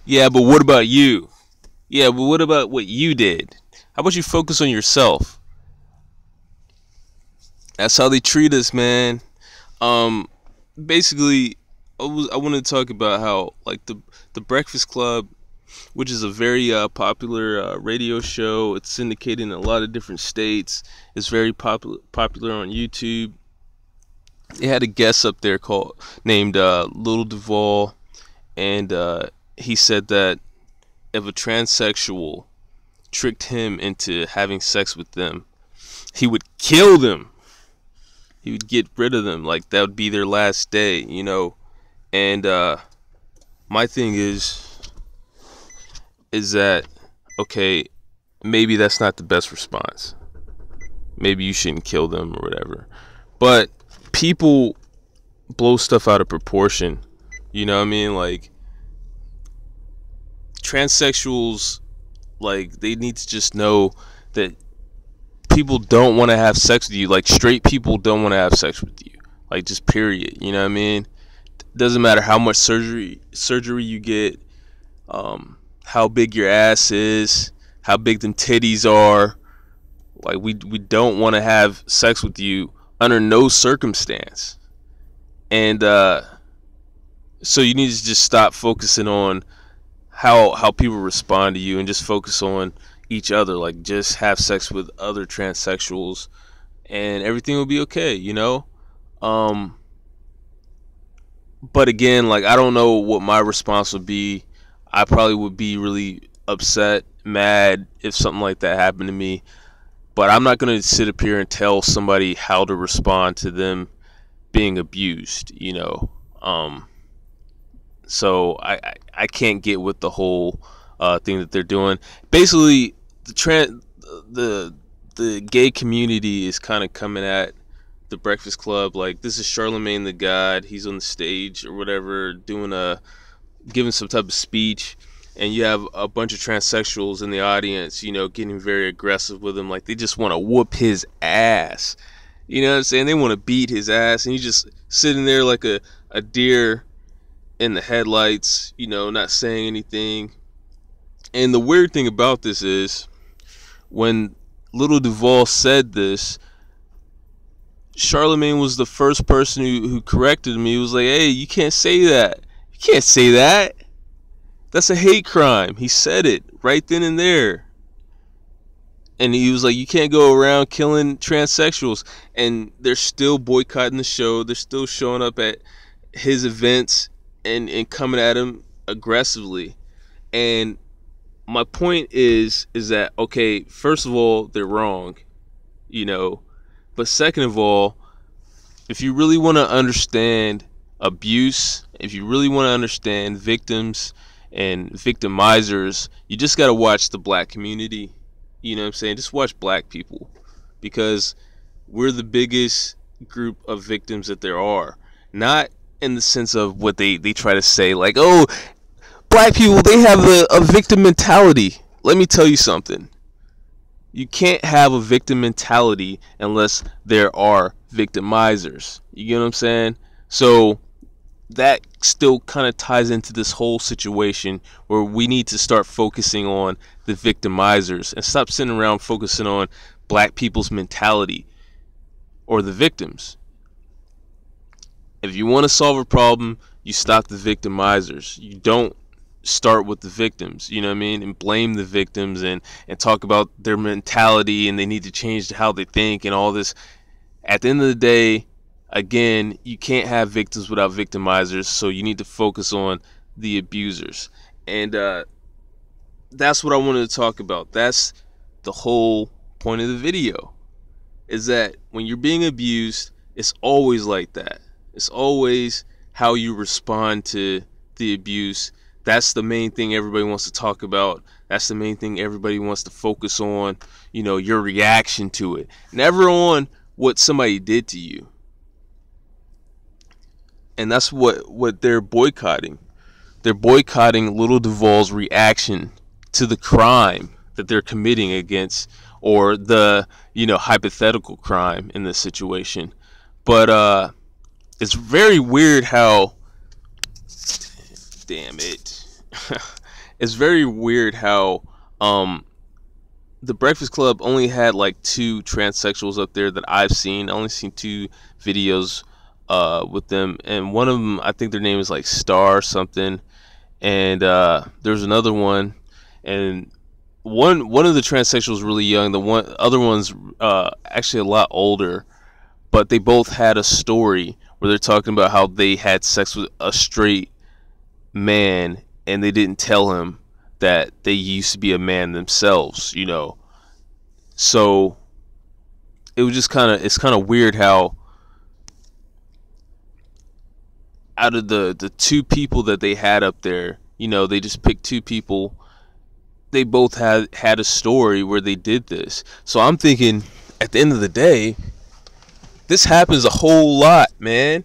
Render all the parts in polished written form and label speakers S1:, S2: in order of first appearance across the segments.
S1: Yeah, but what about you? Yeah, but what about what you did? How about you focus on yourself? That's how they treat us, man. Um, Basically, I want to talk about how like the Breakfast Club, which is a very popular radio show. It's syndicated in a lot of different states. It's very popular on YouTube. They had a guest up there called named Little Duval, and he said that if a transsexual tricked him into having sex with them, he would kill them. He would get rid of them. Like that would be their last day, you know. And my thing is that okay? Maybe that's not the best response. Maybe you shouldn't kill them or whatever. But people blow stuff out of proportion. You know what I mean? Like transsexuals, like they need to just know that people don't want to have sex with you. Like straight people don't want to have sex with you. Like just period. You know what I mean? Doesn't matter how much surgery you get, how big your ass is, how big them titties are. Like we don't want to have sex with you under no circumstance. And so you need to just stop focusing on how people respond to you and just focus on each other. Like just have sex with other transsexuals and everything will be okay, you know? But again, like I don't know what my response would be. I probably would be really upset, mad if something like that happened to me. But I'm not going to sit up here and tell somebody how to respond to them being abused, you know. So I can't get with the whole thing that they're doing. Basically, the gay community is kind of coming at the Breakfast Club like this is Charlemagne the God. He's on the stage or whatever, giving some type of speech, and you have a bunch of transsexuals in the audience, you know, getting very aggressive with him. Like they just want to whoop his ass. You know what I'm saying? They want to beat his ass, and he's just sitting there like a deer in the headlights, you know, not saying anything. And the weird thing about this is when Little Duval said this, Charlemagne was the first person who corrected me. He was like, hey, you can't say that. You can't say that. That's a hate crime. He said it right then and there. And he was like, you can't go around killing transsexuals. And they're still boycotting the show. They're still showing up at his events and coming at him aggressively. And my point is that, okay, first of all, they're wrong, you know. But second of all, if you really want to understand abuse, if you really want to understand victims and victimizers, you just got to watch the black community. You know what I'm saying? Just watch black people, because we're the biggest group of victims that there are. Not in the sense of what they try to say, like, oh, black people, they have a victim mentality. Let me tell you something. You can't have a victim mentality unless there are victimizers. You get what I'm saying? So that still kind of ties into this whole situation where we need to start focusing on the victimizers and stop sitting around focusing on black people's mentality or the victims. If you want to solve a problem, you stop the victimizers. You don't start with the victims, you know what I mean, and blame the victims and talk about their mentality and they need to change how they think and all this. At the end of the day, again, you can't have victims without victimizers, so you need to focus on the abusers. And that's what I wanted to talk about. That's the whole point of the video, is that when you're being abused, it's always like that. It's always how you respond to the abuse. That's the main thing everybody wants to talk about. That's the main thing everybody wants to focus on, you know, your reaction to it. Never on what somebody did to you. And that's what they're boycotting. They're boycotting Little Duval's reaction to the crime that they're committing against, or the, you know, hypothetical crime in this situation. But it's very weird how, damn it. it's very weird how um the Breakfast Club only had like two transsexuals up there that I've seen. I only seen two videos with them, and one of them, I think their name is like Star something, and there's another one, and one of the transsexuals really young. The one other one's actually a lot older, but they both had a story where they're talking about how they had sex with a straight man and they didn't tell him that they used to be a man themselves, you know. So it was just it's kind of weird how out of the two people that they had up there, you know, they just picked two people. They both had a story where they did this. So I'm thinking at the end of the day, this happens a whole lot, man.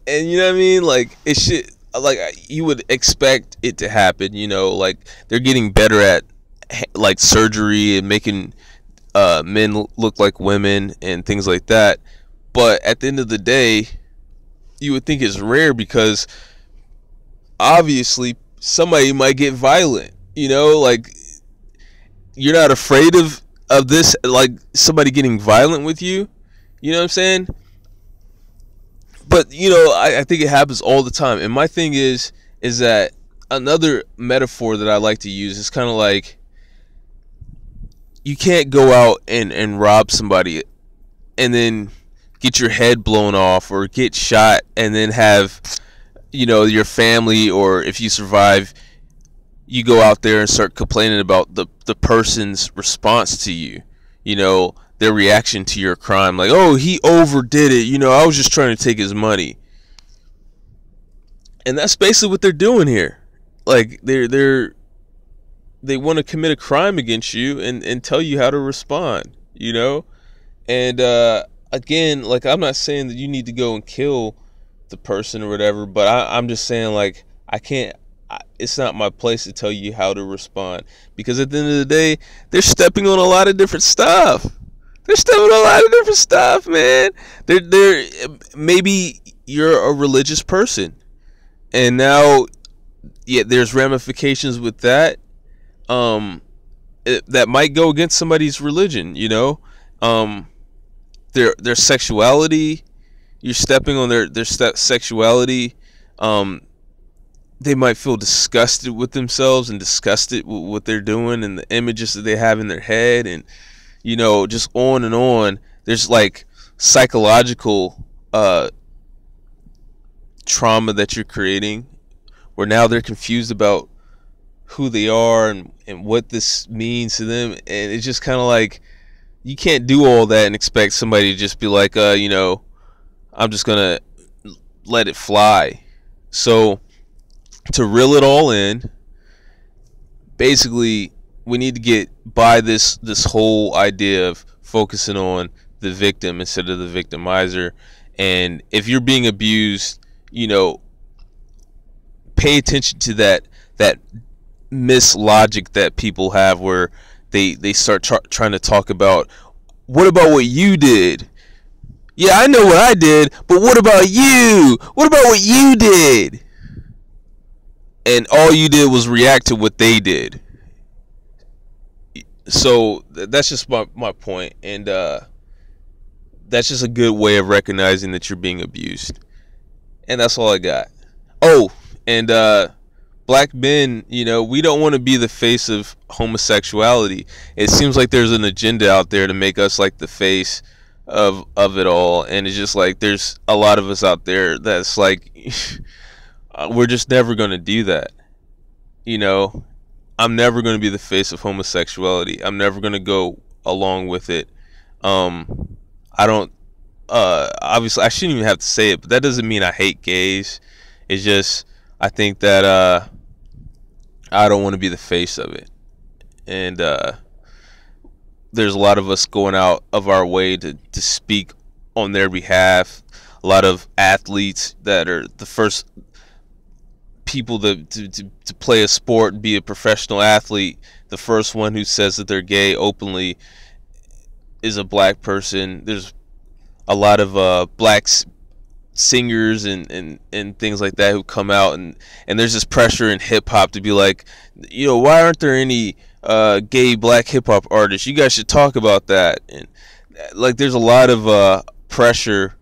S1: And you know what I mean? Like, it should, like, you would expect it to happen, you know, like they're getting better at like surgery and making men look like women and things like that. But at the end of the day, you would think it's rare because obviously somebody might get violent, you know, like you're not afraid of this, like somebody getting violent with you, you know what I'm saying? But you know, I think it happens all the time. And my thing is that another metaphor that I like to use is kind of like, you can't go out and rob somebody and then get your head blown off or get shot and then have, you know, your family, or if you survive, you go out there and start complaining about the person's response to you, you know, their reaction to your crime, like, oh, he overdid it, you know, I was just trying to take his money. And that's basically what they're doing here. Like, they want to commit a crime against you and tell you how to respond, you know. And again, like, I'm not saying that you need to go and kill the person or whatever, but I'm just saying, like, it's not my place to tell you how to respond, because at the end of the day, they're stepping on a lot of different stuff. They're stepping on a lot of different stuff, man. They're maybe you're a religious person, and now, yeah, there's ramifications with that. That might go against somebody's religion, you know. Their sexuality, you're stepping on their sexuality. They might feel disgusted with themselves and disgusted with what they're doing and the images that they have in their head, and you know, just on and on. There's like psychological trauma that you're creating, where now they're confused about who they are and what this means to them. And it's just kind of like, you can't do all that and expect somebody to just be like, you know, I'm just gonna let it fly. So to reel it all in, basically, we need to get by this whole idea of focusing on the victim instead of the victimizer. And if you're being abused, you know, pay attention to that mislogic that people have, where they start trying to talk about, what about what you did? Yeah, I know what I did, but what about you? What about what you did? And all you did was react to what they did. So that's just my point. And that's just a good way of recognizing that you're being abused. And that's all I got. Oh, and black men, you know, we don't want to be the face of homosexuality. It seems like there's an agenda out there to make us like the face of it all. And it's just like, there's a lot of us out there that's like, we're just never going to do that. You know, I'm never going to be the face of homosexuality. I'm never going to go along with it. I don't, obviously I shouldn't even have to say it, but that doesn't mean I hate gays. It's just, I think that I don't want to be the face of it. And there's a lot of us going out of our way to speak on their behalf. A lot of athletes that are the first people to play a sport and be a professional athlete. The first one who says that they're gay openly is a black person. There's a lot of blacks singers and things like that who come out, and there's this pressure in hip hop to be like, why aren't there any gay black hip hop artists? You guys should talk about that. And like, there's a lot of pressure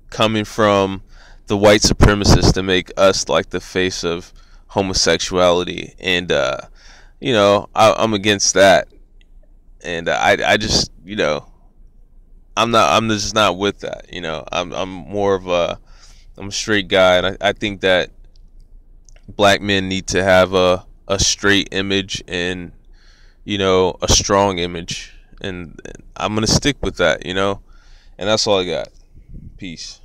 S1: coming from the white supremacists to make us like the face of homosexuality, and I'm against that, and I just I'm just not with that. I'm more of I'm a straight guy, and I think that black men need to have a straight image, and a strong image, and I'm gonna stick with that, and that's all I got. Peace.